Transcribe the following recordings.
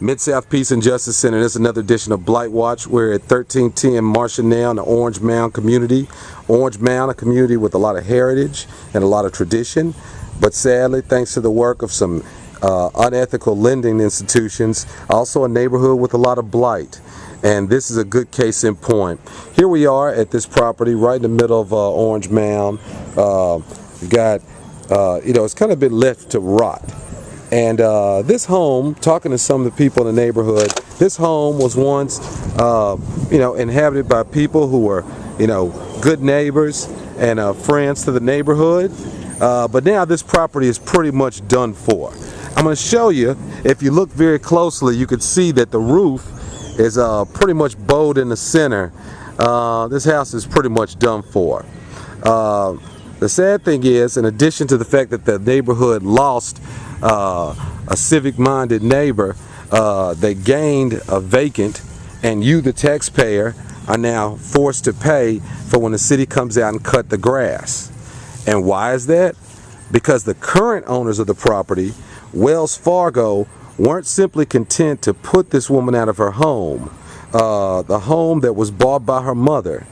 Mid-South Peace and Justice Center. This is another edition of Blightwatch. We're at 1310 Marcia now in the Orange Mound community. Orange Mound, a community with a lot of heritage and a lot of tradition. But sadly, thanks to the work of some unethical lending institutions, also a neighborhood with a lot of blight. And this is a good case in point. Here we are at this property right in the middle of Orange Mound. It's kind of been left to rot. And this home, talking to some of the people in the neighborhood, this home was once, inhabited by people who were, good neighbors and friends to the neighborhood. But now this property is pretty much done for. I'm going to show you, if you look very closely, you can see that the roof is pretty much bowed in the center. This house is pretty much done for. The sad thing is, in addition to the fact that the neighborhood lost a civic-minded neighbor, they gained a vacant, and you, the taxpayer, are now forced to pay for when the city comes out and cut the grass. And why is that? Because the current owners of the property, Wells Fargo, weren't simply content to put this woman out of her home, the home that was bought by her mother,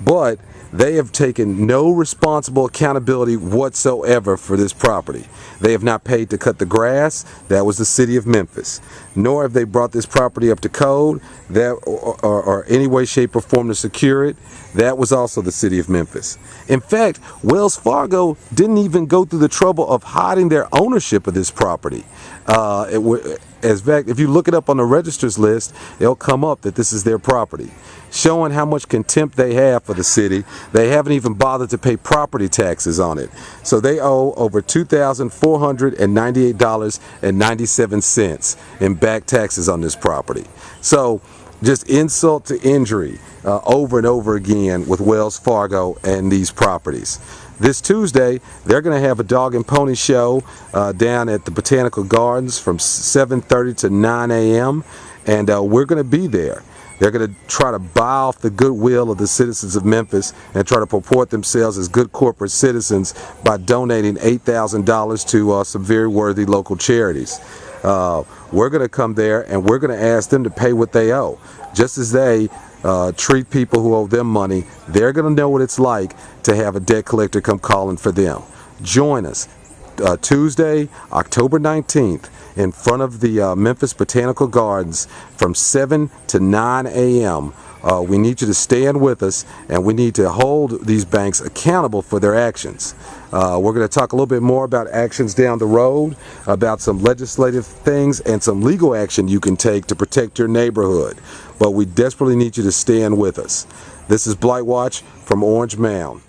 but they have taken no responsible accountability whatsoever for this property. They have not paid to cut the grass. That was the city of Memphis. Nor have they brought this property up to code or any way, shape, or form to secure it. That was also the city of Memphis. In fact, Wells Fargo didn't even go through the trouble of hiding their ownership of this property. In fact, if you look it up on the registers list, it'll come up that this is their property, showing how much contempt they have for the city. They haven't even bothered to pay property taxes on it. So they owe over $2,498.97 in back taxes on this property. So just insult to injury over and over again with Wells Fargo and these properties. This Tuesday, they're going to have a dog and pony show down at the Botanical Gardens from 7:30 to 9 a.m. and we're going to be there. They're going to try to buy off the goodwill of the citizens of Memphis and try to purport themselves as good corporate citizens by donating $8,000 to some very worthy local charities. We're going to come there and we're going to ask them to pay what they owe. Just as they treat people who owe them money, they're going to know what it's like to have a debt collector come calling for them. Join us Tuesday, October 19th, in front of the Memphis Botanical Gardens from 7 to 9 a.m. We need you to stand with us, and we need to hold these banks accountable for their actions. We're going to talk a little bit more about actions down the road, about some legislative things and some legal action you can take to protect your neighborhood. But we desperately need you to stand with us. This is Blightwatch from Orange Mound.